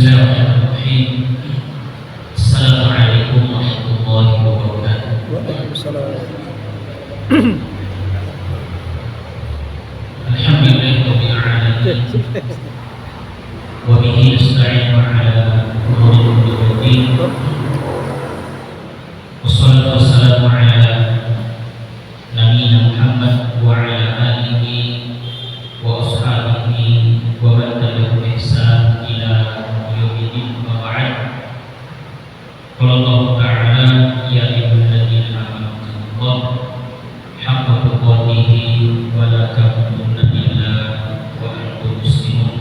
Bismillahirrahmanirrahim. Assalamualaikum warahmatullahi wabarakatuh. Waalaikumsalam. Alhamdulillahirabbil alamin. Wa bihi nasta'inu ala umuri din. Wassalatu wassalamu ala nabiyyina Muhammad wa ala alihi wa ashabihi wa man tabi'ahum bi ihsan ila yaumiddin. Wa ba'd. Qala Allah ta'ala ya ayyuhalladzina amanu taqullaha haqqa tuqatih wa la tamutunna illa wa antum muslimun.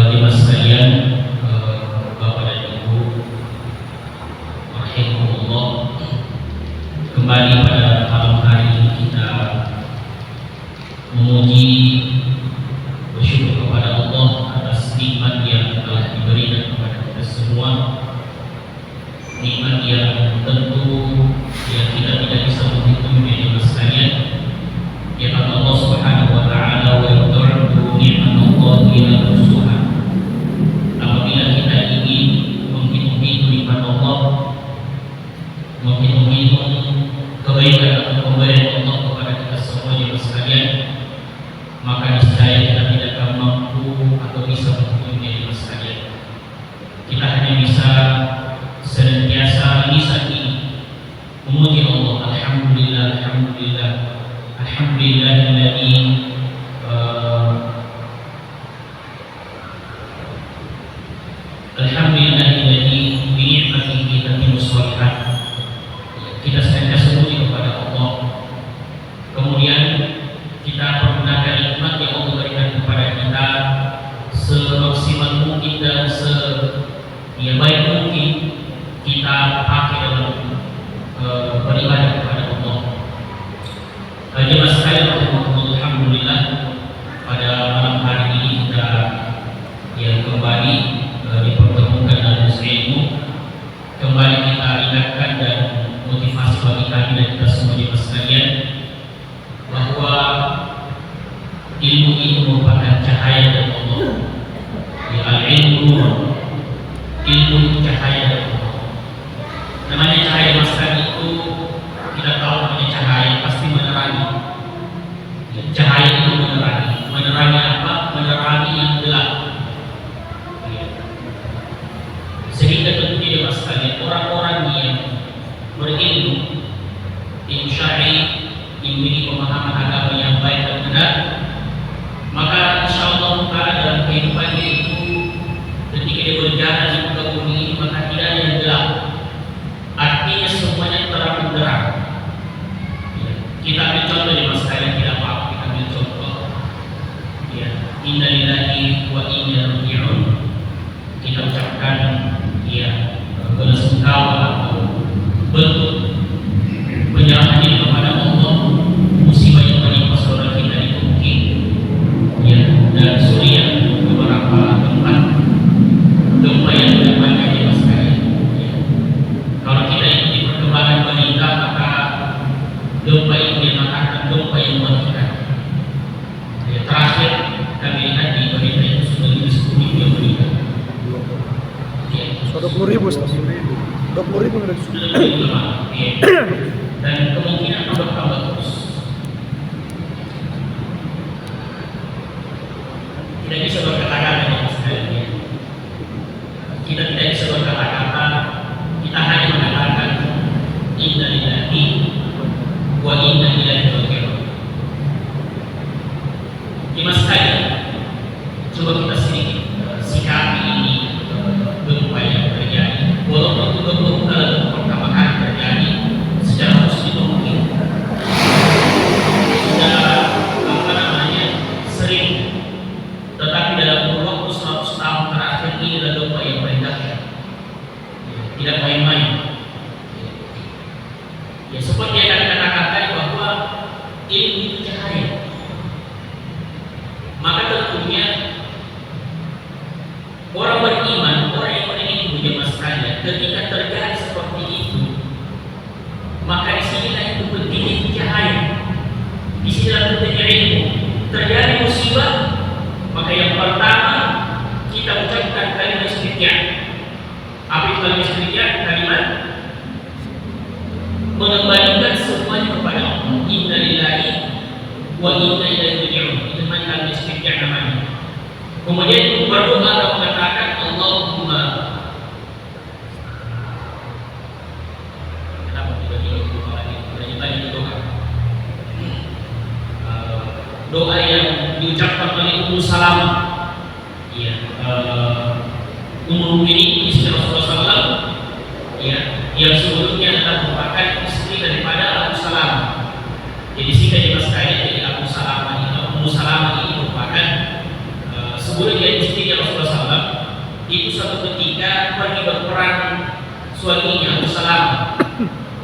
Jemaah sekalian, Bapak dan Ibu rahimahullah, kembali pada malam hari ini kita memuji, bersyukur kepada Allah atas nikmat yang telah diberikan kepada kita semua, nikmat yang tentu yang kita tidak bisa menghitungnya jemaah sekalian. Ya kata Allah Subhanahu wa taala, wa yud'u ni'matallahi ila rusuha. Apabila kita ingin menghitung nikmat Allah, menghitung kebaikan atau pemberian Allah kepada kita semua jemaah sekalian, maka niscaya kita tidak akan mampu atau bisa menghitungnya jemaah sekalian. Kita hanya bisa senantiasa lisan ini memuji Allah. Alhamdulillah, alhamdulillah, alhamdulillahilladzi alhamdulillahilladzi bi ni'matihi tatimmu shalihat. Kita senantiasa memuji kepada Allah. Kemudian kita pergunakan nikmat yang Allah berikan kepada kita semaksimal mungkin dan sebaik mungkin kita pakai dalam beribadah kepada Allah. Jemaah sekalian, alhamdulillah pada malam hari ini kita yang kembali dipertemukan dalam ilmu, kembali kita ingatkan dan motivasi bagi kami dan kita semua jemaah sekalian bahwa ilmu ini merupakan cahaya dari Allah. Ya, al-ilmu, ilmu cahaya dari Allah. Namanya cahaya masker itu kita tahu, namanya cahaya pasti menerangi. Ya, cahaya itu menerangi. Menerangi apa? Menerangi yang gelap. Ya. Sehingga tentunya jemaah sekalian, orang-orang yang berilmu, ilmu syar'i, yang memiliki pemahaman agama yang baik dan benar, maka insyaallah ta'ala dalam kehidupannya itu ketika dia berjalan di muka bumi ini, maka tidak ada yang gelap. Artinya semuanya terang benderang. Ya. Kita ambil contoh di masa sekalian, tidak apa-apa kita ambil contoh. Ya, inna lillahi wa inna ilaihi raji'un. Kita ucapkan ya belasungkawa atau bentuk penyerahan diri kepada Allah. Musibah yang menimpa saudara kita di Turki, ya, dan Suriah, beberapa tempat gempa yang mendapatkan di masa sekalian. Ya. Kalau kita ikuti perkembangan berita, maka gempa itu dinamakan gempa yang mematikan. Ya, terakhir kami lihat di berita itu sudah lebih 10.000 yang meninggal. Ya. 20.000, Ustaz. 20.000 sudah. Sudah lebih lama. Ya. Dan kemungkinan akan bertambah terus. Tidak bisa berkata-kata yang sekalian. Kita tidak bisa berkata-kata, kita hanya mengatakan inna lillahi wa inna ilaihi raji'un. Jemaah sekalian, coba kita sedikit sikapi ini gempa yang terjadi. Walaupun itu gempa bukan pertama kali terjadi secara positif mungkin, sudah sering, tetapi dalam waktu 100 tahun terakhir ini adalah gempa yang paling dahsyat. Tidak main-main. Ya, seperti yang kami katakan bahwa ilmu itu cahaya. Maka tentunya orang beriman, orang yang beriman jemaah sekalian, ketika terjadi seperti itu, maka disinilah itu pentingnya cahaya. Disinilah pentingnya ilmu. Terjadi musibah, maka yang pertama kita ucapkan kalimatnya kalimat mengembalikan semuanya kepada Allah. Inna lillahi wa inna ilaihi raji'un. Itu kalimat istighfar namanya. Kemudian berdoa dan mengatakan Allahumma, kenapa tiba-tiba berdoa lagi? Banyak doa. Doa yang diucapkan oleh Ummu Salamah, ya, Ummul Mukminin istri Rasulullah SAW, ya, yang sebelumnya adalah merupakan istri daripada Abu Salamah. Jadi singkat jelaskan, jadi Abu Salamah itu, Ummu Salamah ini merupakan sebelumnya istri Rasulullah SAW. Itu suatu ketika pergi berperang suaminya Abu Salamah,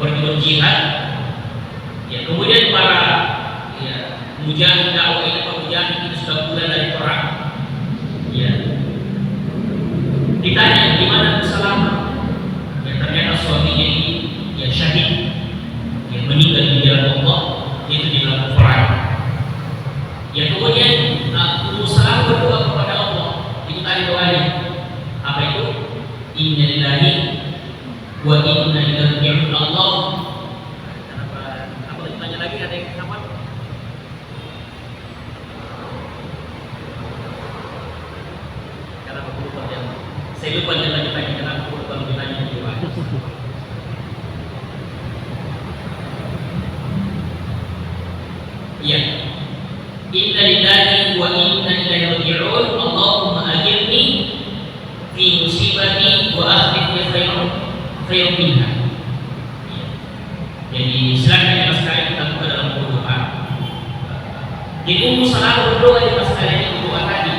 pergi berjihad. Ya, kemudian para mujahid dakwah ini, mujahid itu sudah pulang dari perang. Ya, ditanya di mana Abu Salamah? Ya, ternyata suaminya ini ya syahid, yang meninggal di jalan Allah, itu di dalam perang. Ya, kemudian Ummu Salamah berdoa kepada Allah. Itu tadi doanya. Apa itu? Inna lillahi wa inna ilaihi raji'un. Allah. Apa ditanya lagi, ada yang apa? Saya lupa dia lagi tanya kenapa kalau ditanya juga. Iya. Inna lillahi wa inna ilaihi raji'un. Allahumma ajirni fi musibati wa akhlifni khairan minha. Jadi silakan ya sekalian kita buka dalam doa. Jadi Ummu Salamah berdoa di masalahnya doa tadi.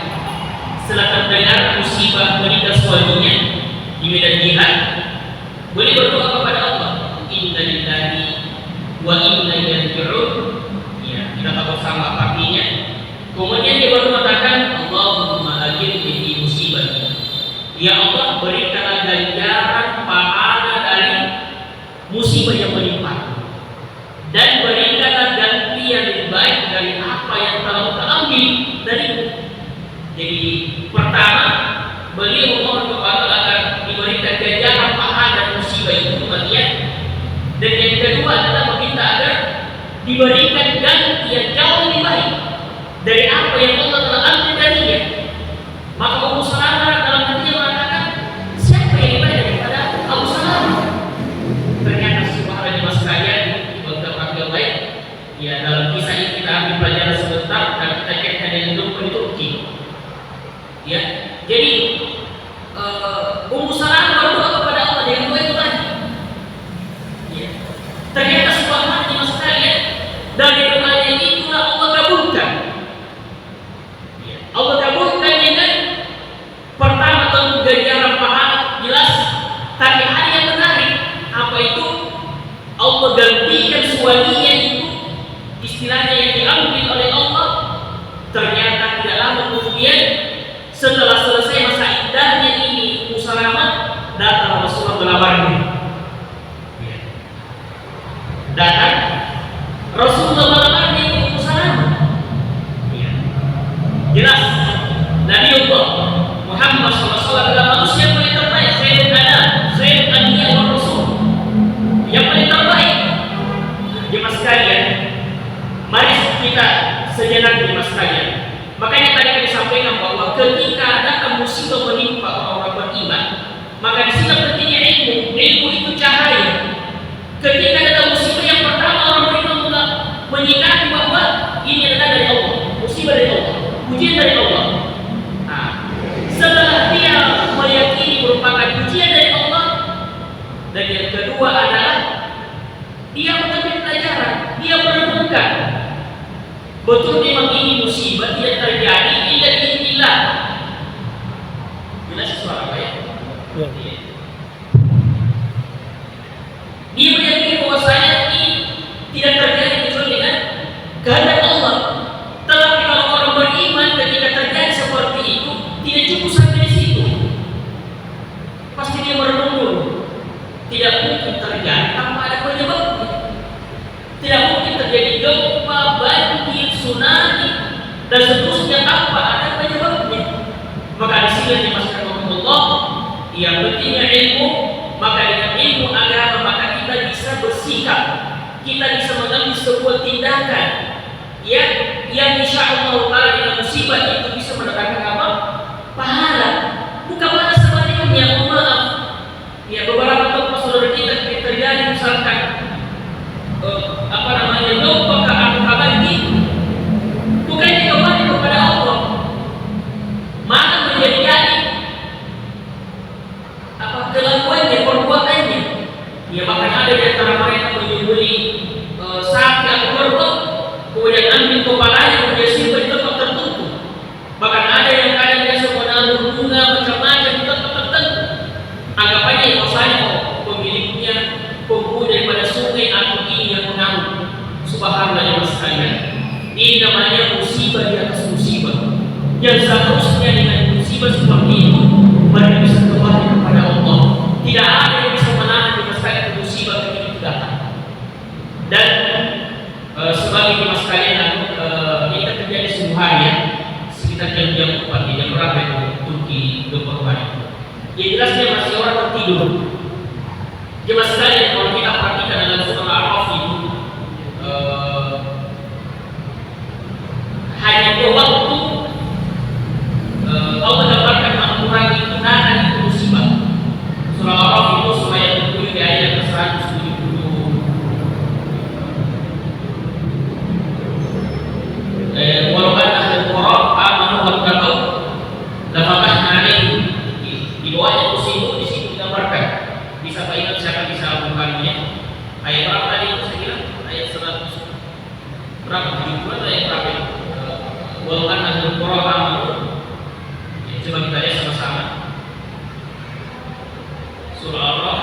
Setelah terdengar musibah meninggal suaminya di medan jihad, boleh berdoa kepada Allah. Inna lillahi wa inna ilaihi raji'un. Ya, kita tahu sama artinya. Kemudian dia baru mengatakan Allahumma ajirni fi musibati. Ya Allah, berikanlah ganjaran pahala dari musibah yang menimpa, dan berikanlah ganti yang lebih baik dari apa yang telah terambil darimu. Jadi pertama, beliau memohon kepada Allah agar diberikan ganjaran pahala dan musibah itu kematian. Dan yang kedua adalah meminta agar diberikan ganti yang jauh lebih baik dari apa yang Allah telah ambil darinya. Maka Ummu Salamah dalam hatinya mengatakan, siapa yang lebih baik daripada Abu Salamah? Ternyata subhanallah mas sekalian, untuk orang baik, ya dalam kisah ini kita ambil pelajaran sebentar dan kita kaitkan dengan hidup di Turki. Ya, jadi Ummu Salamah berdoa kepada Allah dengan doa itu tadi. Ya, ternyata subhanallah mas sekalian, dari doanya itulah Allah kabulkan. Ya, Allah kabulkan dengan pertama tentu ganjaran pahala jelas, tapi hal yang menarik apa itu? Allah gantikan suaminya itu, istilahnya yang diambil oleh Allah. Ternyata tidak lama kemudian, setelah selesai masa iddahnya ini Ummu Salamah, datang Rasulullah melamarnya. Datang Rasulullah melamarnya Ummu Salamah. Jelas Nabi Allah Muhammad SAW adalah manusia yang paling terbaik, Sayyidul Anam, Sayyidul Anbiya wa Rasul, yang paling terbaik. Jemaah sekalian, mari kita sejenak jemaah sekalian. Makanya tadi kami sampaikan bahwa ketika datang musibah menimpa orang-orang beriman, maka di sini pentingnya ilmu. Ilmu itu cahaya. Ketika datang musibah, yang pertama orang beriman mulai menyikapi bahwa ini adalah dari Allah, musibah dari Allah, ujian dari Allah. Nah, setelah dia meyakini merupakan ujian dari Allah, dan yang kedua adalah dia mengambil pelajaran, dia merenungkan betul memang ini musibah tidak terjadi illa biiznillah. Jelas suara apa ya? Dia meyakini bahwasanya ini tidak terjadi kecuali dengan kehendak Allah. Tetapi kalau orang beriman ketika terjadi seperti itu, tidak cukup sampai di situ. Pasti dia merenung dulu. Tidak mungkin terjadi tanpa ada penyebabnya. Tidak mungkin terjadi gempa, banjir, tsunami, dan seterusnya tanpa ada penyebabnya. Maka di sini dimasukkan oleh Allah yang pentingnya ilmu, kita bisa mengambil sebuah tindakan yang insya Allah taala dengan musibah itu bisa mendatangkan apa? Pahala. Bukan malah sebaliknya, mohon maaf. Ya, beberapa tempat saudara kita terjadi misalkan lupa ke apa gitu. Bukannya kembali kepada Allah, mana menjadi kelakuannya, perbuatannya. Ya, bahkan ada di antara mereka menyembeli sapi atau kerbau, kemudian ambil kepalanya, kemudian simpan di tempat tertentu. Bahkan ada yang kadang biasa menaruh bunga macam-macam di tempat tertentu. Anggapannya bahwasanya pemiliknya penghuni daripada sungai atau ini yang mengambil. Subhanallah ya mas sekalian. Ini namanya musibah di atas musibah. Yang seharusnya dengan musibah seperti itu mereka bisa kembali kepada Allah. Tidak ada yang bisa menahan di masalah musibah ketika itu datang. Dan sebagai mas sekalian, kita terjadi sebuah hari ya, sekitar jam 4 di jam berapa itu Turki gempa. Yang jelasnya masih orang tertidur. Jemaah sekalian, kalau kita perhatikan dalam surah Al-Araf itu hanya ada waktu Allah dapatkan Al-Quran itu nahan itu musibah. Surah Al-Araf itu surah yang ke-7 di ayat ke-170. Walaupun ahli Qur'an amanu wa taqaw la fatahna alaihim. Di doanya itu di situ digambarkan. Bisa Pak Iman siapa bisa bukannya? Ayat berapa tadi itu saya kira? Ayat 100 berapa? 70 atau ayat berapa? Walaupun ahli Qur'an amanu. Coba kita lihat sama-sama. Surah Al-Araf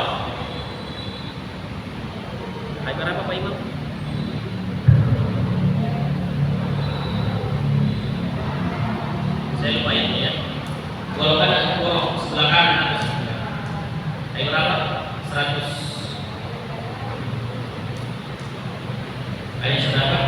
ayat berapa Pak Imam? Saya lupa ya. Walaupun Al-Qur'an sebelah kanan atau sebelah ayat berapa? 100 ayat berapa?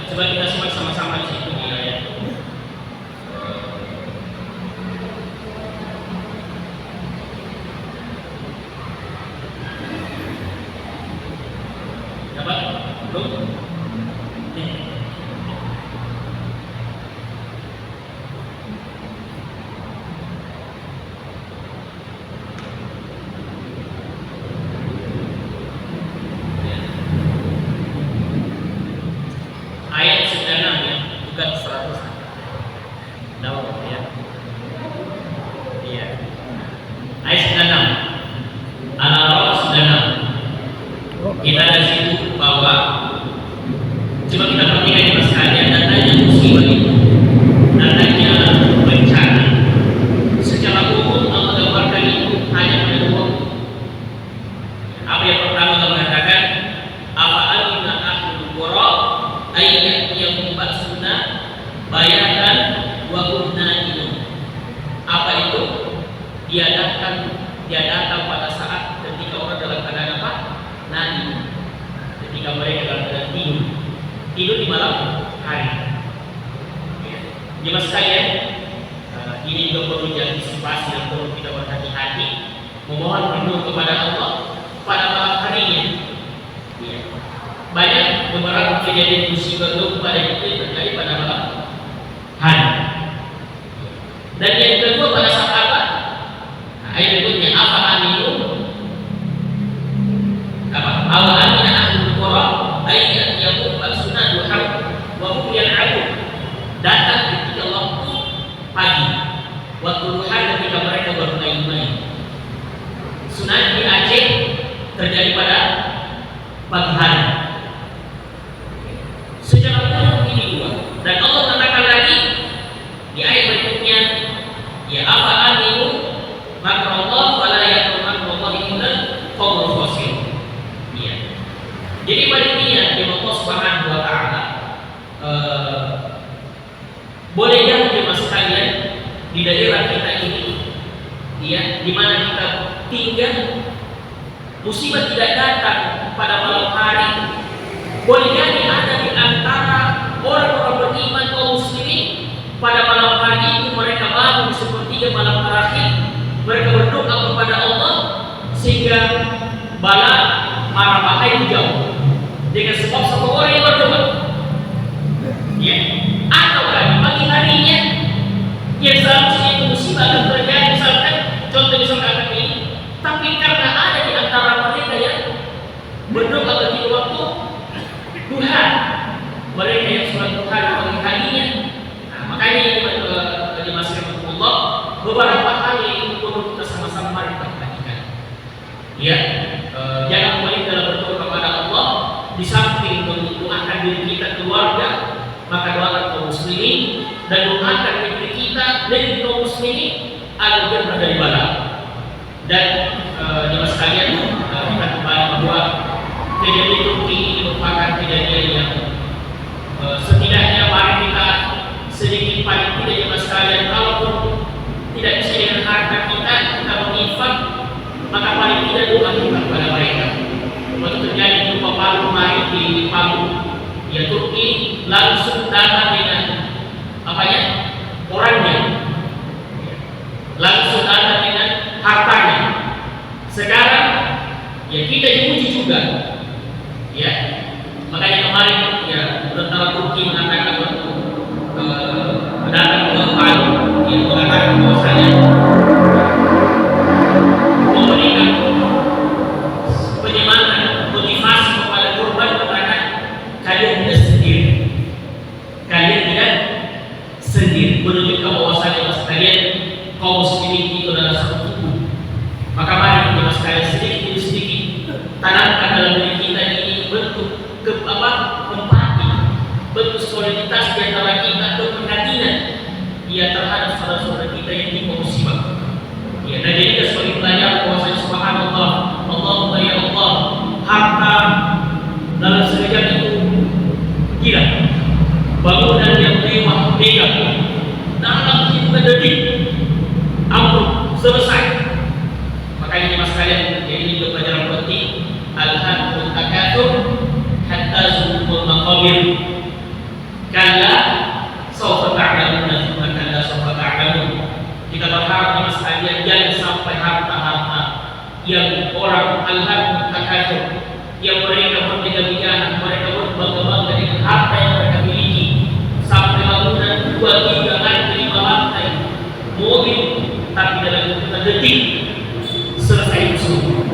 Coba kita simak sama-sama di situ di ayat. Dapat? Belum? Ayat 96 ya, bukan 100. Tahu ya? Iya. Ayat 96. Al-Araf 96. Kita di situ bahwa coba kita perhatikan di sekalian, datanya musibah itu, datanya bencana. Secara umum Allah gambarkan itu hanya pada dua. Apa yang pertama Allah mengatakan, apa alina ahlul qura ayat yang membuat sunnah bayarkan wa itu. Apa itu? Dia datang pada saat ketika orang dalam keadaan apa? Nani. Ketika mereka dalam keadaan tidur di malam hari. Jemaah sekalian, ini juga perlu diantisipasi dan perlu kita berhati-hati, memohon perlindungan kepada Allah pada malam harinya. Banyak beberapa kejadian musibah pada itu terjadi pada malam hari. Dan yang kedua pada saat apa? Ayat berikutnya apa aminu Boleh jadi jemaah sekalian di daerah kita ini, ya, di mana kita tinggal, musibah tidak datang pada malam hari. Boleh jadi ada di antara orang-orang beriman kaum muslimin pada malam hari itu mereka bangun di sepertiga malam terakhir, mereka berdoa kepada Allah sehingga bala mara bahaya jauh dengan sebab satu orang yang berdoa, ya. Atau kan pagi harinya yang seharusnya itu musibah akan terjadi, misalkan contoh misalkan ini, tapi karena ada di antara mereka yang berdoa ketika waktu duha, mereka yang sholat duha di pagi harinya. Nah, makanya ini di masyarakat Allah beberapa hal yang perlu kita sama-sama mari kita perhatikan. Ya, jangan kembali dalam berdoa kepada Allah di samping mendoakan diri kita keluarga, maka doakan kaum muslimin dan doakan negeri kita dan kaum muslimin agar jauh dari bala. Dan jemaah sekalian, kita kembali bahwa kejadian Turki ini merupakan kejadian yang setidaknya mari kita sedikit paling tidak jemaah sekalian, kalaupun tidak bisa dengan harta kita menginfak, maka paling tidak doa kita kepada mereka. Waktu terjadi gempa Palu kemarin di Palu, ya, Turki langsung datang dengan apanya, orangnya, langsung datang dengan hartanya. Sekarang ya kita diuji juga, ya. Makanya kemarin ya tentara Turki mengatakan waktu datang ke Palu, yang mengatakan bahwasanya memberikan penyemangat, motivasi kepada korban, mengatakan kalian tidak sendiri, kalian tidak sendiri, menunjukkan bahwasanya kalian kaum muslimin itu adalah satu tubuh. Maka mari kita sekalian sedikit demi sedikit tanamkan dalam diri kita ini bentuk empati, bentuk solidaritas di antara kita, keprihatinan ya terhadap saudara-saudara kita yang di musibah. Ya, dan jadi kita sebagai pelajar bahwasanya subhanallah, Allahumma ya Allah, harta dalam sekejap itu gila, bangunan yang mewah, megah, dalam hitungan detik amruk selesai. Makanya jemaah sekalian, ini juga pelajaran penting. Al-haqqul takatsur hatta zurtumul maqabir. Kalla sawfa ta'lamun, thumma kalla sawfa ta'lamun. Kita berharap jemaah sekalian jangan sampai harta-harta yang orang al-haqqul takatsur, yang mereka bermegah-megahan, mereka berbangga-bangga dengan harta yang mereka miliki, sampai bangunan 2, 3 lantai, 5 lantai, mobil, tapi dalam hitungan detik selesai semua.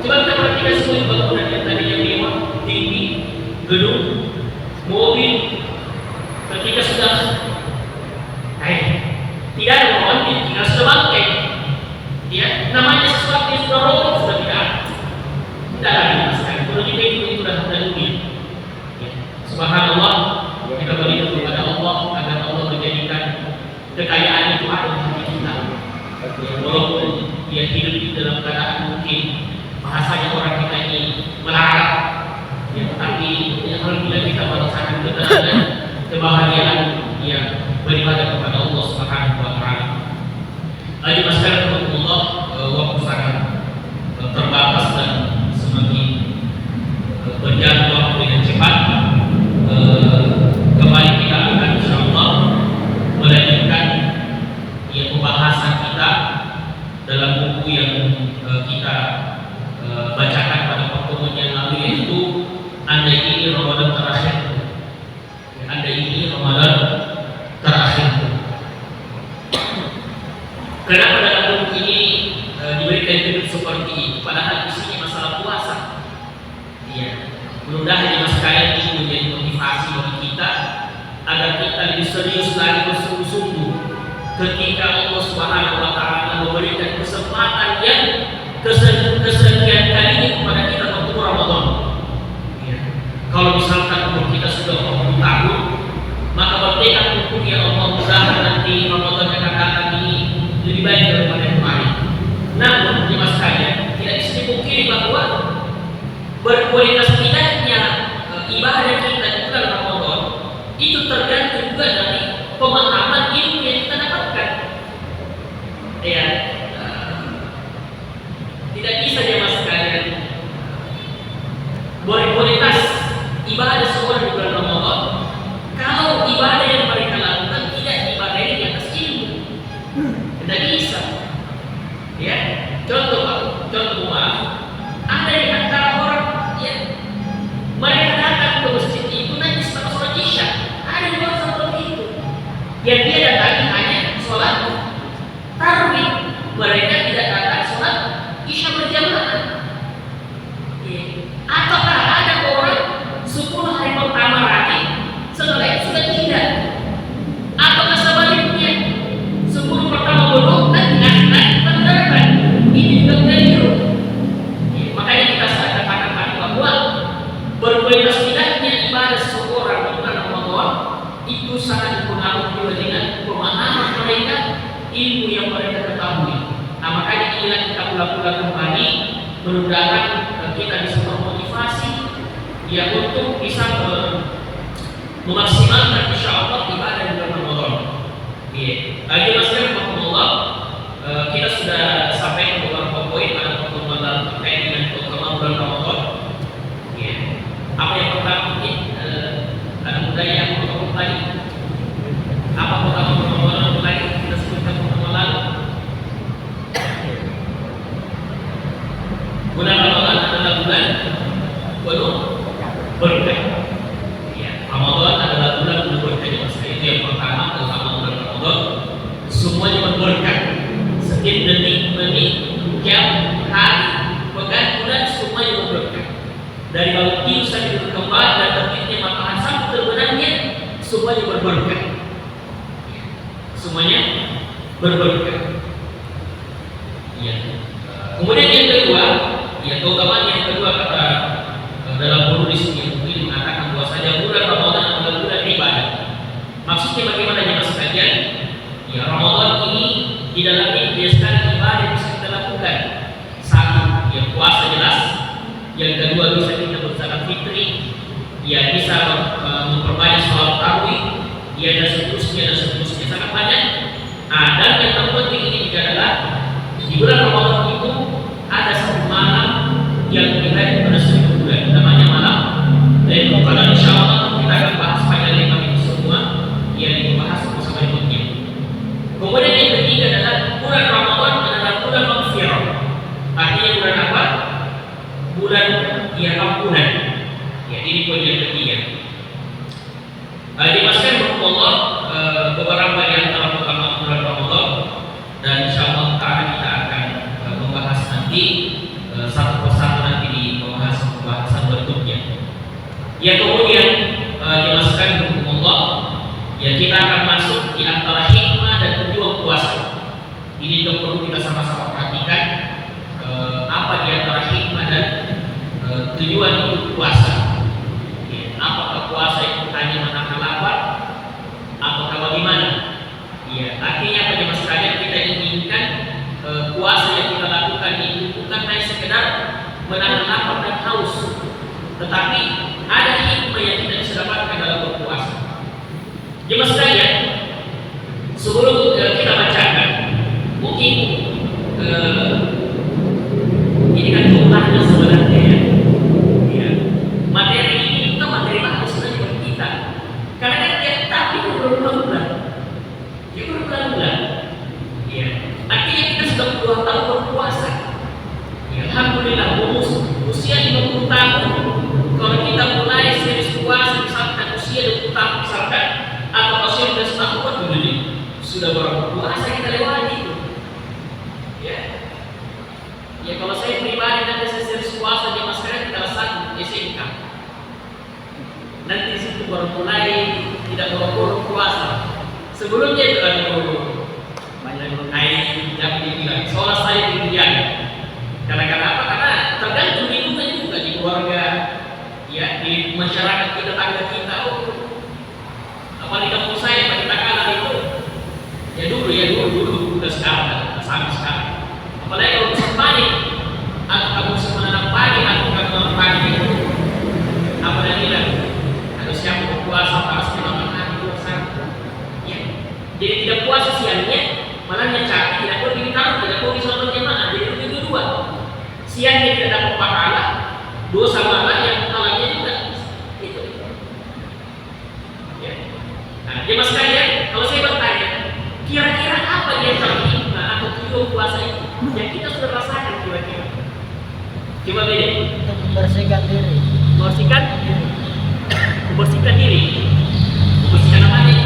Coba kita perhatikan semua bangunan yang tadinya mewah, tinggi, gedung, mobil, ketika sudah tidak ada mobil, tinggal sudah bangkai. Ya, namanya sesuatu yang sudah roboh, sudah tidak ada. Tidak lagi sekali. Kalau kita itu sudah dunia. Ya. Subhanallah, kita berlindung kepada Allah agar Allah menjadikan kekayaan itu ada di hati kita. Ya, walaupun dia hidup di dalam keadaan mungkin bahasanya orang kita ini melarat, ya, tetapi ya, alhamdulillah kita merasakan ketenangan, kebahagiaan yang beribadah kepada Allah Subhanahu wa taala. Lagi masyarakat Allah, waktu sangat terbatas dan semakin berjalan waktu dengan cepat. Kembali kita akan insyaallah melanjutkan ya pembahasan kita dalam buku yang kita bacakan pada pertemuan yang lalu, yaitu Andai Ini Ramadan Terakhir. Andai Ini Ramadan Terakhir. Kenapa dalam buku ini diberikan judul seperti ini? Padahal isinya masalah puasa. Ya, mudah-mudahan jemaah sekalian ini menjadi motivasi bagi kita agar kita lebih serius lagi bersungguh-sungguh ketika Allah Subhanahu wa taala memberikan kesempatan yang kesekian kalinya kepada kita untuk Ramadan. Ya. Kalau misalkan umur kita sudah 40 tahun, maka bertekad untuk ya Allah, mudah-mudahan nanti Ramadan yang akan datang ini lebih baik daripada yang kemarin. Namun jemaah sekalian, tidak bisa dipungkiri bahwa berkualitas tidaknya ibadah kita di bulan Ramadan itu tergantung juga dari pemahaman ilmu yang mereka ketahui. Nah, makanya inilah kita ulang-ulang kembali, mudah-mudahan kita bisa termotivasi ya untuk bisa memaksimalkan insyaallah ibadah di bulan Ramadan. Iya. Lagi masalah Allah, kita sudah sampai ke beberapa poin pada pertemuan lalu terkait dengan keutamaan bulan Ramadan. Iya. Apa yang pertama mungkin ada budaya yang pertama tadi. Apa keutamaan bulan Ramadan tadi kita sebutkan pertemuan lalu? Bulan Ramadan adalah bulan penuh berkah. Ramadan adalah bulan penuh berkah. Itu yang pertama, terutama bulan Ramadan semuanya berberkah. Setiap detik, menit, jam, hari, pekan, bulan semuanya berberkah. Dari bau tiup sampai berkembang dan terbitnya matahari sampai terbenamnya semuanya berberkah. Semuanya berberkah. Ya. Kemudian yang kedua, ya keutamaan yang kedua kata dalam penulis yang mungkin mengatakan bahwasanya bulan Ramadan adalah bulan ibadah. Maksudnya bagaimana jemaah sekalian? Ya, Ramadan ini di dalamnya biasanya ibadah bisa kita lakukan. Satu, ya puasa jelas. Yang kedua bisa kita berzakat fitri. Ya bisa memperbanyak sholat tarawih. Ya dan seterusnya sangat banyak. Nah, dan yang terpenting ini juga adalah di bulan Ramadan itu ada satu malam yang diberikan pada 1000 bulan, namanya malam Lailatul Qadar. Insyaallah kita akan bahas pada lima itu semua yang dibahas bersama berikutnya. Kemudian yang ketiga adalah bulan Ramadan adalah bulan maghfirah. Artinya bulan apa? Bulan yang ampunan. Ya, ini poin yang ketiga. Dimasukkan Allah beberapa di antara keutamaan bulan Ramadan dan insyaallah kita akan membahas nanti satu persatu nanti di pembahasan berikutnya. Ya kemudian dimasukkan Allah, ya kita akan masuk di antara hikmah dan tujuan puasa. Ini yang perlu kita sama-sama perhatikan apa di antara hikmah dan tujuan itu puasa. Ya, apakah puasa itu hanya menahan lapar ataukah bagaimana? Ya, artinya apa jemaah sekalian, kita inginkan puasa yang kita lakukan itu bukan hanya sekedar menahan lapar dan haus, tetapi ada hikmah yang kita bisa dapatkan dalam berpuasa. Jemaah sekalian, sebelum kita bacakan, mungkin ini kan keutamaan sebenarnya ya. Ya. Materi ini bukan materi bagus sebenarnya bagi kita, karena kan tiap tahun itu berbulan-bulan, ya berbulan-bulan. Ya. Artinya kita sudah 2 tahun berpuasa. Ya, alhamdulillah usia 50 tahun. Kalau kita mulai serius puasa misalkan usia 20 tahun misalkan, atau usia 12 tahun sudah berapa puasa kita lewati itu. Ya. Ya kalau saya pribadi nanti saya serius puasa di masyarakat kita satu SMK. Nanti situ baru mulai tidak buru-buru puasa. Sebelumnya itu ada buru-buru. Banyak naik jam dibilang sholat saya dijaga. Karena apa? Karena tergantung lingkungan juga di keluarga, ya di masyarakat kita, tetangga kita. Apalagi kampung saya pada takalan itu, ya dulu udah sekarang, sampai sekarang. Apalagi kalau musim panen, atau kamu musim menanam padi, atau kamu menanam padi itu, apalagi lah, harus siap berpuasa pasti makan hari puasa. Ya, jadi tidak puasa siangnya, malah capek, tidak perlu ditaruh, tidak perlu sholat jemaah, jadi itu dua. Siangnya tidak dapat pahala, dosa malah yang malamnya juga itu. Ya. Nah, jemaah sekalian, kalau saya bertanya, kira-kira apa yang terhikmah atau tujuan puasa itu yang kita sudah rasakan kira-kira? Coba beda. Untuk membersihkan diri. Membersihkan diri. Membersihkan apa nih?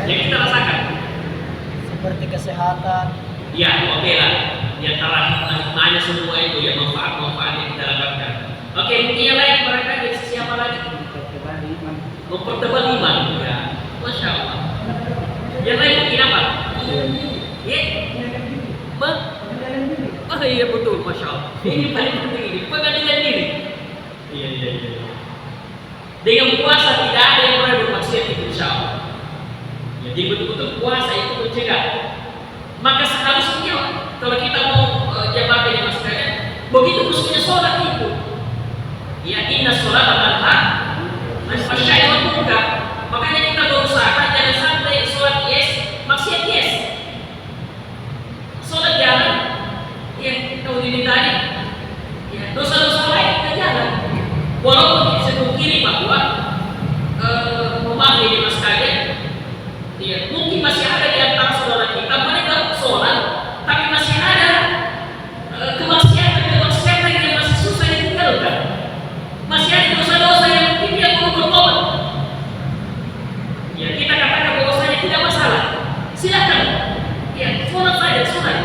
Yang kita rasakan. Seperti kesehatan. Ya, oke lah. Di antara hikmahnya semua itu ya manfaat-manfaat yang kita dapatkan. Oke, mungkin yang lain mereka dari siapa lagi? Mempertebal iman. Ya, masya Allah. Yang lain mungkin apa? Ya, oh iya betul, masya Allah. Ini paling penting ini, pengadilan diri. Iya. Dengan puasa tidak ada yang boleh bermaksiat itu insya Allah. Jadi betul-betul puasa itu mencegah Maka seharusnya kalau kita mau jabarkan yang sekalian, begitu mestinya sholat itu. Ya, inna sholat tanha masyai wal munkar. Makanya kita berusaha jangan sampai sholat yes, maksiat yes. Sholat jalan, ya kau dimintai, ya dosa-dosa lain kita jalan. Walaupun bisa mungkiri bahwa memahami mas sekalian, ya mungkin masih ada di antara saudara kita mereka sholat, tapi masih ada kemaksiatan yang masih susah ditinggalkan. Masih ada dosa-dosa yang mungkin dia perlu bertobat. Ya kita katakan bahwasanya tidak masalah. Silakan. Ya sholat saja sholat.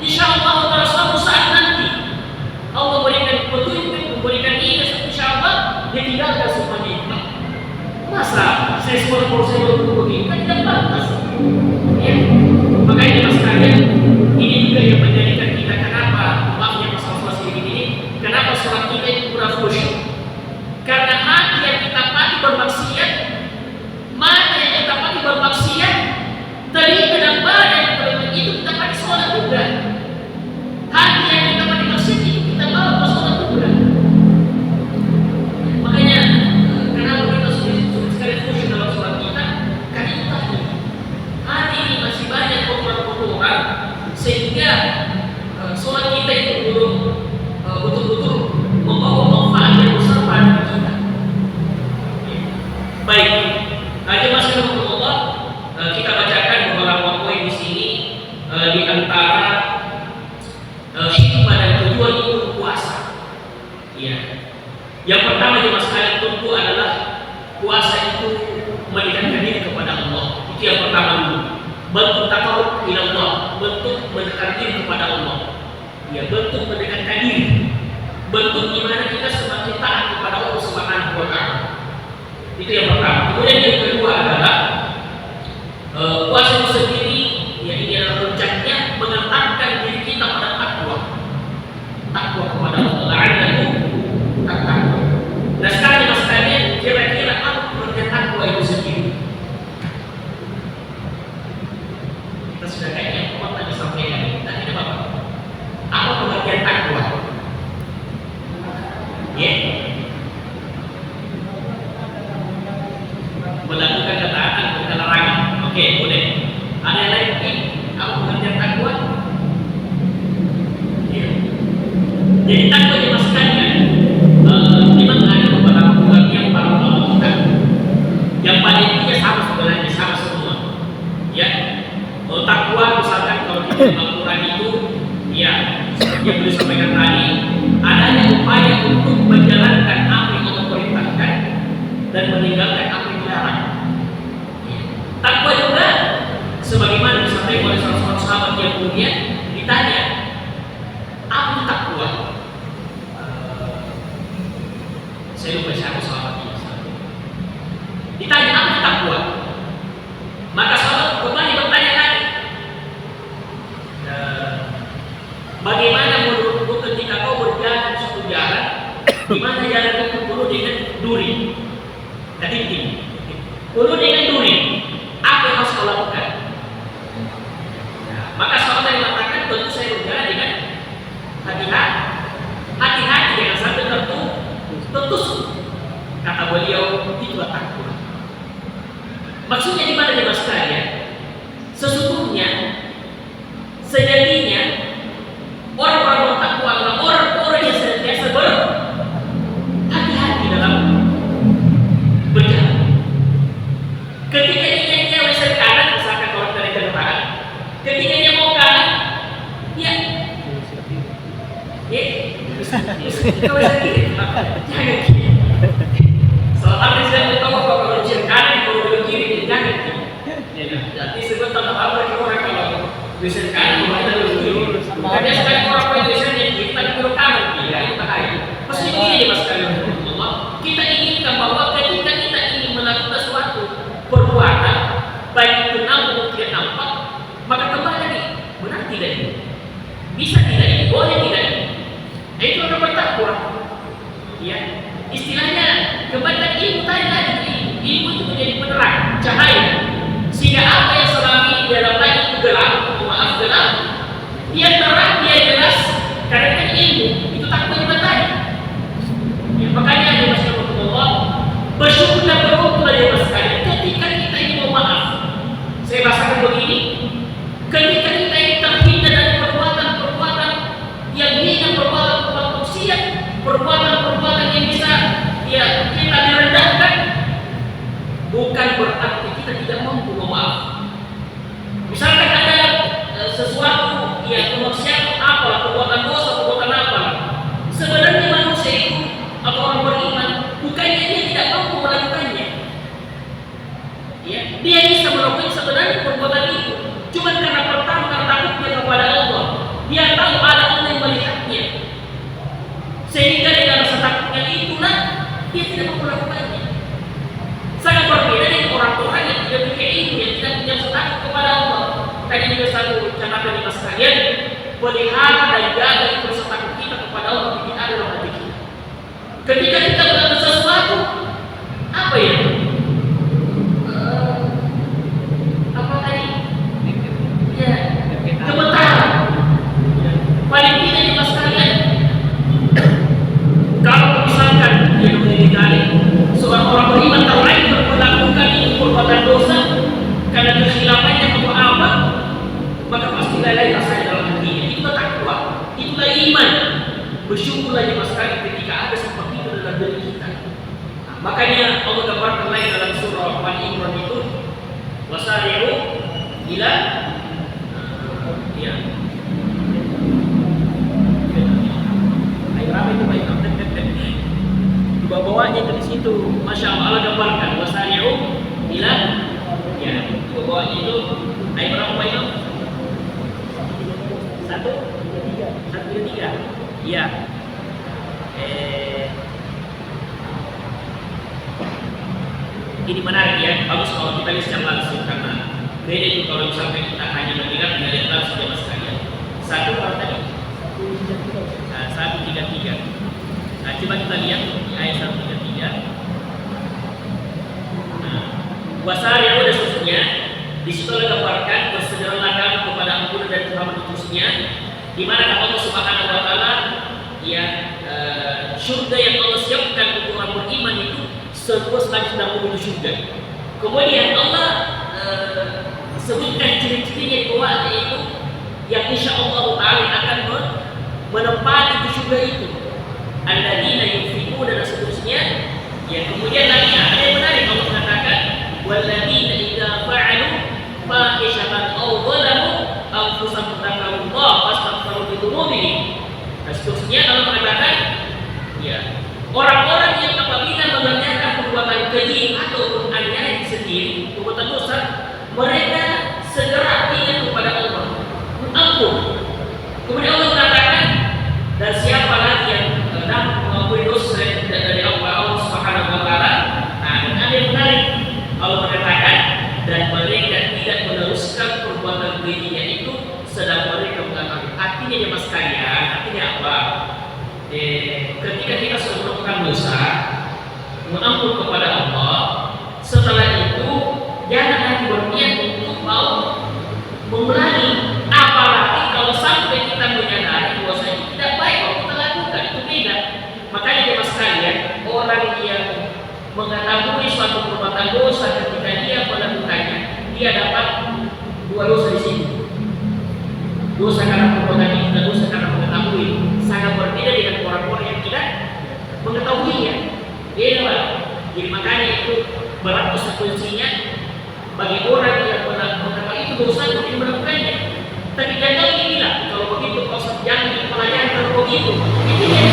Insya Allah kalau suatu saat nanti Allah berikan petunjuk, memberikan hidayah, insya Allah dia tinggalkan semuanya itu. Masa saya sholat kalau saya belum begini kan tidak pantas. Ya makanya mas kalian ini juga yang menjadikan kita kenapa maafnya masalah seperti ini. Kenapa sholat kita itu kurang khusyuk? Karena hati yang kita pakai bermaksiat, mata yang kita pakai bermaksiat, telinga dan badan itu kita pakai sholat juga. Hati yang kita pakai maksiat itu kita bawa ke sholat juga. Makanya kenapa kita sulit sekali khusyuk dalam sholat kita? Karena itu tadi hati ini masih banyak kotoran-kotoran sehingga sholat kita itu belum betul-betul membawa manfaat yang besar pada kita. Baik, jemaah sekalian Allah, kita bacakan beberapa poin di sini di antara hikmah dan tujuan itu puasa. Ya, yang pertama jemaah sekalian tentu adalah puasa itu mendekatkan diri kepada Allah. Itu yang pertama dulu. Bentuk takarrub ila Allah, bentuk mendekatkan diri kepada Allah. Ya, bentuk mendekatkan diri. Bentuk di mana kita semakin taat kepada Allah Subhanahu wa Ta'ala. Itu yang pertama. Kemudian yang kedua adalah puasa itu sendiri, ya ini adalah puncaknya mengantarkan diri kita pada takwa. Takwa kepada Allah. La'allahu tattaqun. Nah sekarang mas sekalian, kira-kira apa pengertian takwa itu sendiri? Kita sudah kayaknya pernah disampaikan. Kita tidak apa-apa. Apa pengertian takwa? Ya, melakukan ketaatan dan larangan. Oke, boleh. Ada yang lain mungkin? Apa pengertian takwa? Ya. Jadi takwa dimasukkan memang ada beberapa pengertian para ulama kita. Yang paling intinya sama sebenarnya, sama semua. Ya, takwa misalkan kalau kita Al-Quran itu, ya seperti yang beliau sampaikan tadi, adanya upaya untuk menjalankan apa yang Allah perintahkan dan meninggalkan apa yang dilarang. Takwa juga sebagaimana disampaikan oleh salah seorang sahabat yang mulia, ditanya apa itu takwa? Saya lupa siapa sahabatnya. Ditanya apa itu takwa? Maka sahabat kembali bertanya lagi, bagaimana menurutmu ketika kau berjalan suatu jalan, di mana jalan itu penuh dengan duri? Tadi begini, penuh dengan duri. Apa yang harus kau lakukan? Nah, maka sahabat yang mengatakan tentu saya berjalan dengan hati-hati. Hati-hati jangan sampai tertusuk. Kata beliau itulah takwa. Maksudnya di mana dia mas sekalian? Sesungguhnya sejatinya orang-orang bertakwa adalah orang-orang yang senantiasa berhati-hati dalam berjalan. Ketika dia wesel kanan, misalkan orang dari kendaraan, ketika dia mau kanan, ya, kalau wesel kiri, jangan kiri. Soalnya saya tahu kalau wesel kanan, kalau belok kiri, jangan kiri. Jadi sebetulnya apa orang kalau wesel kanan, mana belok kiri? Karena sekali orang Indonesia yang kita belok kanan, ya itu bahaya. Pasti begini mas sekalian, kita inginkan bahwa ketika kita ingin melakukan suatu perbuatan, baik itu nampak atau tidak nampak, maka kembali lagi, benar tidak ini? Bisa tidak ini? Boleh tidak ini? Nah, itu adalah bertakwa. Ya, istilahnya kembali lagi ilmu tadi, ilmu itu menjadi penerang, cahaya, sehingga apa yang selama ini dalam langit itu gelap, maaf gelap. melakukan sebenarnya perbuatan itu. Cuma karena pertama karena takutnya kepada Allah. Dia tahu ada Allah yang melihatnya. Sehingga dengan rasa takutnya itulah dia tidak mau melakukannya. Sangat berbeda dengan orang-orang yang tidak punya ilmu, yang tidak punya rasa takut kepada Allah. Tadi juga satu catatan di mas kalian, pelihara dan jaga itu rasa takut kita kepada Allah tidak ada dalam hati kita. Ketika kita melakukan sesuatu, apa ya? Apa tadi? Ya, gemetaran. Paling tidak di mas kalian, kalau misalkan dia menjadi seorang orang beriman tahu lain melakukan itu perbuatan dosa karena kesilapannya atau apa, maka pasti lain rasanya dalam hatinya. Itulah takwa, itulah iman. Bersyukurlah ya mas kalian ketika ada seperti itu dalam diri kita. Nah, makanya Allah gambarkan lain dalam surah Al-Imran itu, wasari'u ila ya. Ayo ramai itu baik. Di bawahnya itu di situ, masya Allah gambarkan wasari'u ila ya. Di bawahnya itu ayat berapa itu? 1, 2, 3. Iya. Ini menarik ya, bagus kalau kita lihat secara langsung karena beda itu kalau misalkan kita hanya mendengar tidak lihat langsung ya mas kalian. 1 apa tadi? 133. Nah, coba kita lihat di ayat 133. Nah, wasari'u dan seterusnya di situ digambarkan bersegeralah kamu kepada ampunan dari Tuhan khususnya, di mana Allah Subhanahu wa taala ya surga yang Allah siapkan untuk orang beriman itu seluas lagi sedang menuju surga. Kemudian Allah sebutkan ciri-cirinya di bawah itu yang insya Allah taala akan menempati di surga itu. Alladzina yunfiquna dan seterusnya. Ya, kemudian lagi ada yang menarik Allah mengatakan walladzina idza fa'alu fahishatan aw zalamu anfusahum dzakarullaha fastaghfiru lidzunubihim. Dan seterusnya Allah mengatakan ya, orang-orang yang apabila mengerjakan perbuatan keji atau aniaya sendiri, perbuatan dosa, mereka segera ingat kepada Allah, ampun. Kemudian Allah mengatakan dan siapa lagi yang dapat mengampuni dosa dari Allah Subhanahu wa taala. Nah, dan ada yang menarik Allah mengatakan dan mereka tidak meneruskan perbuatan kejinya itu sedang mereka mengakui. Artinya ya mas kalian, artinya apa? Ketika kita sudah melakukan dosa, mengampun kepada Allah, setelah itu jangan lagi berniat untuk mau mengulangi. Apalagi kalau sampai kita menyadari bahwa itu tidak baik kalau kita lakukan, itu beda. Makanya ya mas kalian, orang yang mengetahui suatu perbuatan dosa ketika dia melakukannya, dia dapat 2 dosa di sini. Dosa karena perbuatan itu dan dosa karena mengetahui. Sangat berbeda dengan orang-orang yang tidak mengetahuinya. Beda lah. Jadi makanya itu berat konsekuensinya bagi orang yang mengetahui itu dosa untuk melakukannya. Tapi jangan inilah kalau begitu kau jangan dipelajari kalau begitu. Itu dia.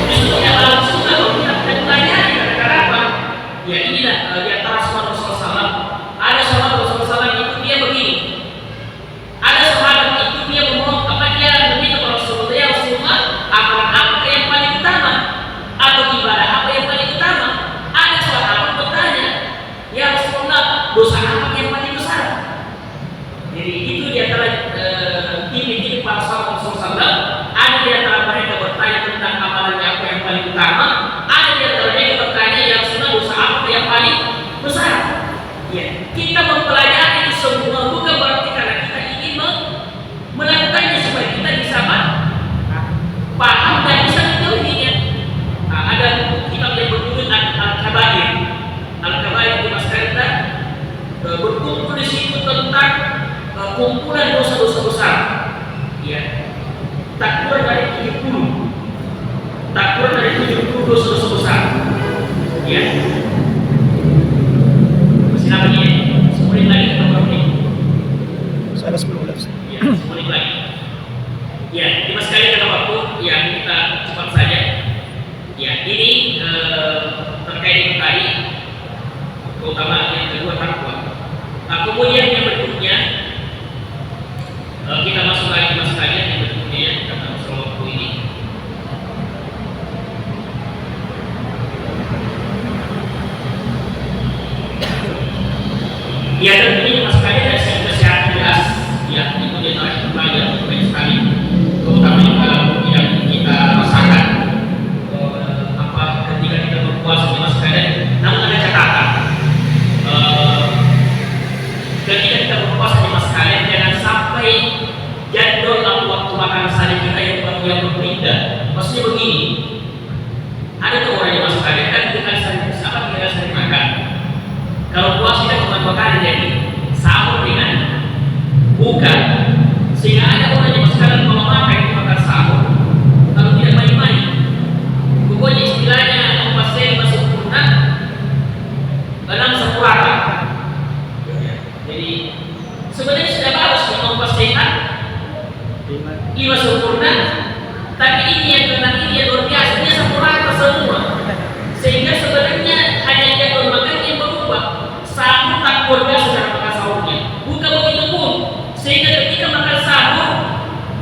Justru tidak langsung kalau kita pelajari karena apa? Ya inilah di antara sahabat Rasulullah SAW. Ada sahabat Rasulullah SAW itu dia begini. Ada sahabat itu dia memohon apa dia meminta kepada Rasulullah, ya Rasulullah, amalan apa yang paling utama atau ibadah apa yang paling utama? Ada sahabat bertanya, ya Rasulullah, dosa apa yang paling besar? Jadi itu di antara tipe-tipe para sahabat Rasulullah SAW. Ada di antara mereka bertanya tentang amalannya apa yang paling utama. Ada di antara mereka bertanya, ya Rasulullah, dosa apa yang paling besar? Ya, kita mempelajari itu semua bukan berarti karena kita ingin melakukannya supaya kita bisa paham dan bisa mengetahuinya. Nah, ada kitab yang berjudul Al-Kabair. Al-Kabair di Mas Karita berkumpul di situ tentang kumpulan dosa-dosa besar. Ya, tak kurang dari 70. Tak kurang dari 70 dosa-dosa besar. Ya. Masih lama ya? 10 menit lagi atau berapa menit? Saya ada 10 menit. Ya, 10 menit lagi. Ya, di mas kalian ada waktu, ya kita cepat saja. Ya, ini terkait dengan tadi, terutama yang kedua takwa. Kemudian yang berikutnya kita masuk lagi mas sekalian yang berikutnya ya, karena masalah waktu ini. Ya tentunya mas sekalian dari segi kesehatan jelas ya itu dia terakhir banyak baik sekali, terutama kalau yang kita rasakan ketika kita berpuasa mas sekalian. Namun ada catatan, ketika kita berpuasa mas sekalian jangan sampai jadwal atau waktu makan sehari kita yang berbeda. Maksudnya begini, ada tuh orang yang mas sekalian kan kita sering makan. Kalau puasa kita cuma 2 kali, jadi sahur dengan buka. Sehingga ada orang yang sekarang kalau makan itu makan sahur, kalau tidak main-main. Pokoknya istilahnya pasien masih sempurna, dalam sempurna. Jadi sebenarnya sudah bagus kalau pasien iman sempurna, tapi ini yang luar biasa, dia sempurna semua. Sehingga sebenarnya hanya jadwal makan yang berubah. Sahur tak keluarga secara makan sahurnya, bukan begitu pun. Sehingga ketika makan sahur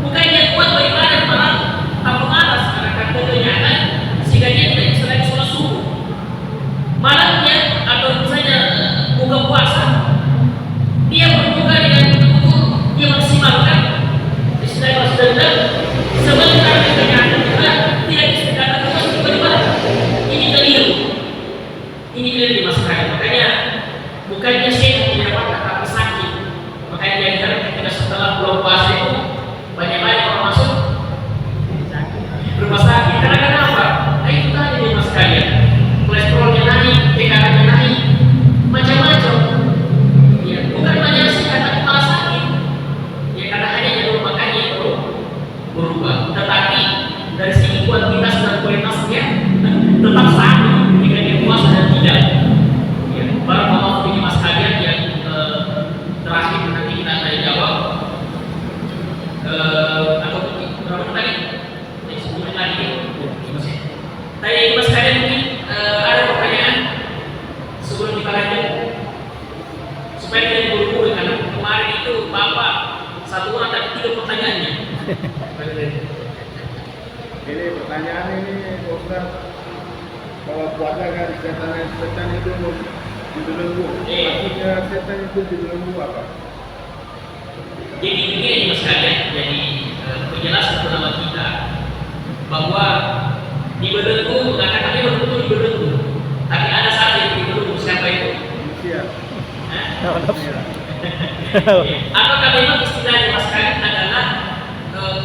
bukannya kuat beribadah, malah tambah malas karena kekenyangan, sehingga dia tidak bisa lagi sholat subuh. Malamnya atau misalnya buka puasa, dia berbuka dengan betul-betul dia maksimalkan istilah sedang sebentar kekenyangan juga tidak bisa dikatakan masuk beribadah. Ini keliru di masyarakat. Makanya bukannya sehat tidak apa tapi sakit. Makanya diajarkan ketika setelah bulan puasa itu banyak orang masuk rumah sakit. Karena kenapa? Nah itu tadi nih mas sekalian, kolesterolnya naik, tekanannya naik, macam-macam. Ya, bukan banyak sehat tapi malah sakit. Ya karena hanya jadwal makannya itu berubah. Tetapi dari segi kuantitas dan kualitasnya tetap sama ketika dia puasa dan tidak. Ya, barakallahu fiikum mas sekalian yang terakhir nanti kita akan jawab atau berapa tadi? Sebelumnya lagi. Tadi mas sekalian mungkin ada pertanyaan sebelum kita lanjut supaya tidak buru-buru karena kemarin itu bapak satu orang tapi 3 pertanyaannya. Ini pertanyaan ini Ustaz, kalau puasa kan setan itu dibelenggu. Maksudnya setan itu dibelenggu apa? Jadi begini mas sekalian, jadi penjelasan pertama kita bahwa dibelenggu mengatakan dia betul dibelenggu, tapi ada satu yang dibelenggu, siapa itu? Manusia. Apakah memang istilahnya mas sekalian adalah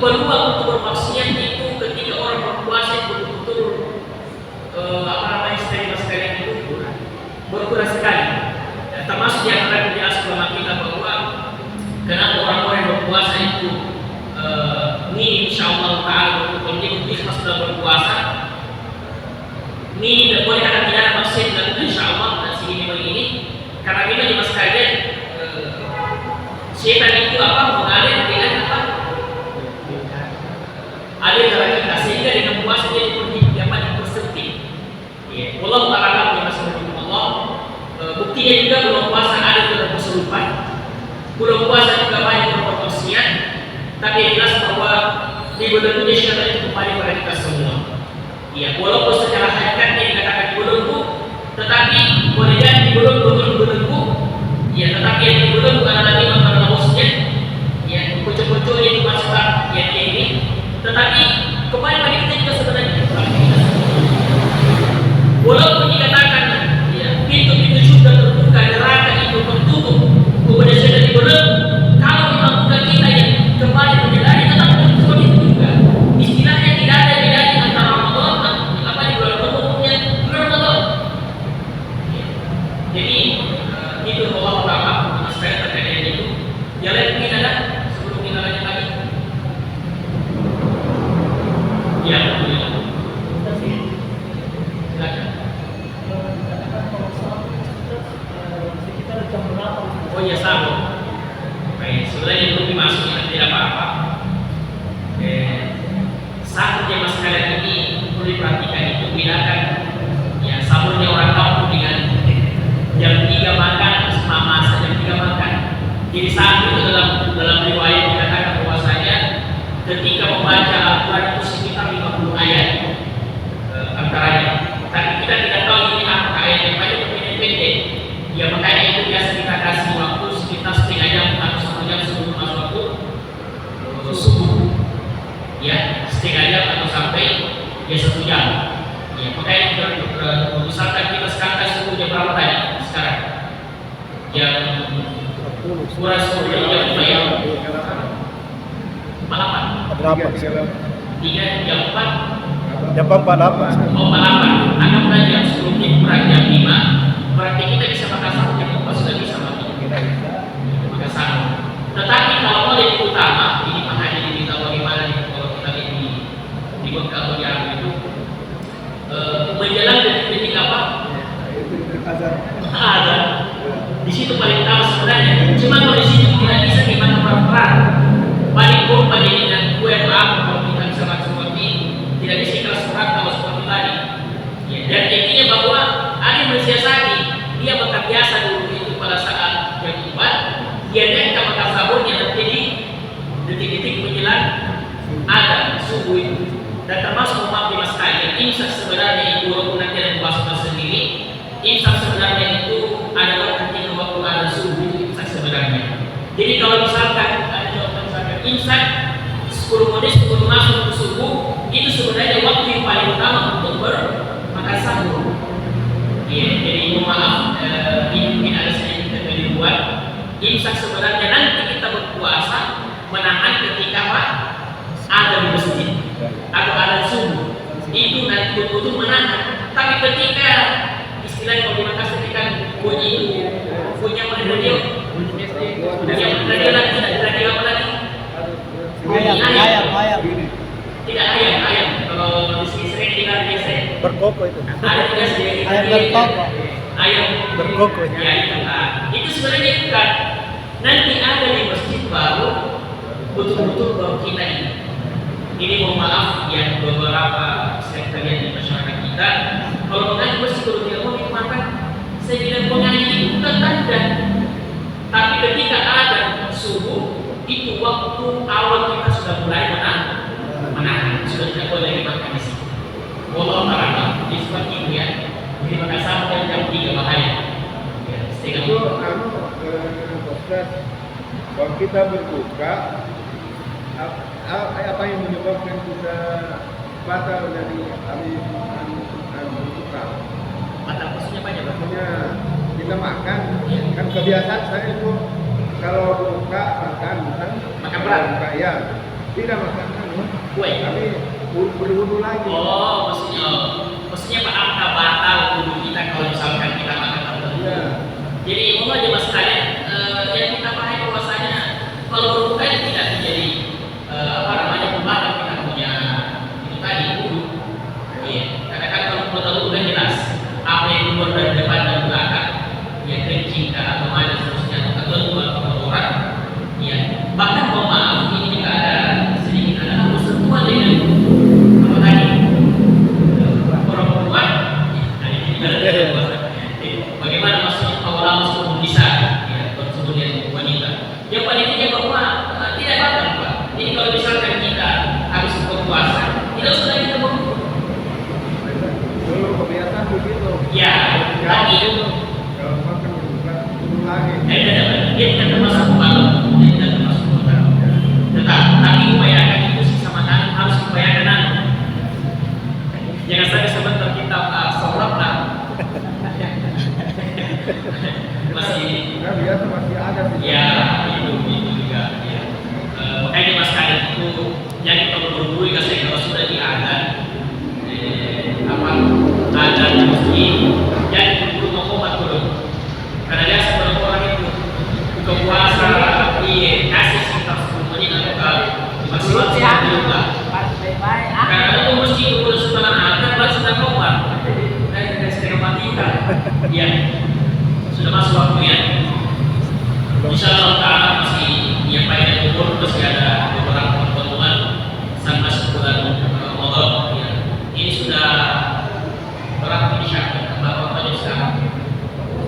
peluang untuk bermaksiat itu ketika orang berpuasa itu betul-betul istilahnya mas sekalian itu berkurang sekali. Termasuk yang akan penjelasan ulama kita bahwa kenapa orang-orang yang berpuasa itu ini insyaallah ta'ala betul-betul ikhlas dalam berpuasa ini tidak boleh akan tidak ada maksiat dan insyaallah dan segini begini karena kita juga sekalian setan itu mengalir dengan alir darah kita sehingga dengan puasa dia bersempit. Ya, Allah Ta'ala yang masih berhubung Allah buktinya juga belum puasa ada dalam kesurupan, belum puasa juga banyak bermaksiat, tapi yang jelas bahwa dibelenggu syaitan itu kembali pada kita semua. Ya, walaupun secara hakikatnya dikatakan dibelenggu, tetapi boleh jadi dibelenggu betul-belenggu. Ya, tetapi yang dibelenggu adalah lima karena maksudnya, ya, kucuk-kucuk ini masukkan yang ini, tetapi kembali pada kita juga sebenarnya. Walaupun dikatakan ya, pintu-pintu sudah terbuka, neraka itu tertutup, kemudian sudah dibelenggu, kalau memang bukan kita yang kembali menyadari tetap seperti itu juga. Istilahnya tidak ada bedanya antara Ramadan di bulan Ramadan bulan Ramadan. Jadi itu Allah Taala sekali terkait dengan itu. Yang lain mungkin ada sebelum kita lanjut lagi. Ya, oh ya sama. Baik, sebenarnya belum dimasukin tidak apa-apa. Sahur jemaah sekalian ini perlu diperhatikan itu bedakan. Ya sahurnya orang kampung dengan jam 3 makan, masa jam 3 makan. Yang kurang 10 jam 5 ya. Malapan. Berapa sih? 3 jam 4. Jam 48. Oh, malapan. Anggaplah jam 10 kurang jam 5. Berarti kita bisa makan sahur jam 4 sudah bisa makan. Makan sahur. Tetapi kalau mau yang utama, ini makanya diminta bagaimana nih kalau kita di Mekah atau di Arab itu menjelang detik-detik apa? Ada. Di situ paling tahu sebenarnya. Cuma kalau di situ tidak bisa gimana perang. Paling kurang dengan kue apa kalau kita bisa makan seperti ini, tidak bisa ikhlas surat kalau seperti tadi. Ya, dan intinya bahwa ada yang mensiasati, dia makan biasa dulu itu pada saat jam 4, dia nekat makan sahurnya nanti di detik-detik menjelang ada subuh itu. Dan termasuk maaf di mas kalian, imsak sebenarnya itu walaupun nanti ada pembahasan sendiri, imsak sebenarnya itu adalah ketika waktu ada subuh itu imsak sebenarnya. Jadi kalau misalkan ada jawaban misalkan imsak 10 menit sebelum masuk ke subuh, itu sebenarnya waktu yang paling utama untuk bermakan sahur. Ya, jadi mohon maaf, ini mungkin ada sedikit kekeliruan. Imsak sebenarnya nanti kita berpuasa menahan ketika apa? Ada di masjid atau ada subuh. Itu nanti betul-betul menahan. Tapi ketika istilahnya kalau di Makassar kan bunyi itu punya radio, punya radio lagi tidak radio apa lagi? Ayam. Tidak ayam. Kalau di sini sering dengar biasa. Berkoko itu. Ada juga sedikit Ayam berkoko. Ayam Berkoko. ya itu. Itu sebenarnya bukan. Nanti ada di masjid baru betul-betul baru kita ini. Ini mohon maaf ya beberapa sekalian di masyarakat kita. Kalau mengaji masjid baru tidak mau makan, saya bilang mengaji itu bukan tanda. Tapi ketika ada subuh, itu waktu awal kita sudah mulai menahan, sudah tidak boleh makan di situ. Wallahu ta'ala, ini seperti itu ya. Jadi makan sampai jam 3 bahaya. Ya, setengah Itu Ustaz, kalau kita berbuka, apa yang menyebabkan kita batal dari berbuka? Batal maksudnya apa ya, Pak? Maksudnya kita makan, kan kebiasaan saya itu kalau buka makan berat. buka ya, tidak makan Kue. tapi berwudu lagi. Oh, maksudnya apa batal wudhu kita kalau misalkan kita makan tertentu? Iya. Jadi mohon aja mas kalian yang kita pahami bahwasanya kalau berbuka itu tidak menjadi pembatal kita punya itu tadi wudhu. Iya. Karena kan kalau kita udah jelas apa yang keluar dari depan dan belakang, ya kencing atau mana seterusnya atau keluar kotoran. Iya. Bahkan mohon maaf ini juga ada sedikit ada persentuhan dengan apa tadi perempuan. Bagaimana maksudnya kalau langsung bisa ya tersebut yang wanita. Yang paling penting bahwa tidak batal Pak. Jadi kalau misalkan kita habis berpuasa, tidak usah lagi kita berbuka. Dulu kebiasaan begitu. Ya, tadi itu Kalau makan berbuka wudu lagi. dia tidak termasuk malam, dia tidak termasuk malam. Tapi upayakan itu sisa makanan harus upayakan jangan sampai sebentar kita sholat lah masih Nah, biasa masih ada sih. ya itu juga ya. Makanya mas kalian itu jadi kalau berbuih kalau sudah diadan ada di masjid jadi berburu mengobat dulu karena dia sebelum orang itu buka puasa kasih sekitar 10 menit atau maksimal 10 menit lah karena itu mesti dulu setelah akan baru sudah keluar dan setengah matikan ya sudah masuk waktunya. Insyaallah ta'ala masih yang pada umur masih ada beberapa pertemuan sampai sebulan Ramadan ya. Ini sudah berapa ini syarat berapa banyak sekarang?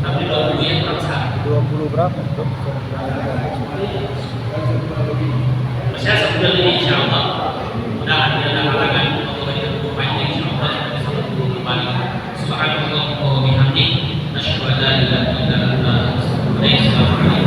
Tapi 20 yang kurang sekarang 20 berapa? masih ada sebulan ini insyaallah mudah tidak ada halangan untuk kita berpanjang insyaallah kita bisa bertemu kembali subhanallah wa bihamdihi asyhadu an la ilaha illa anta astaghfiruka wa atubu ilaik.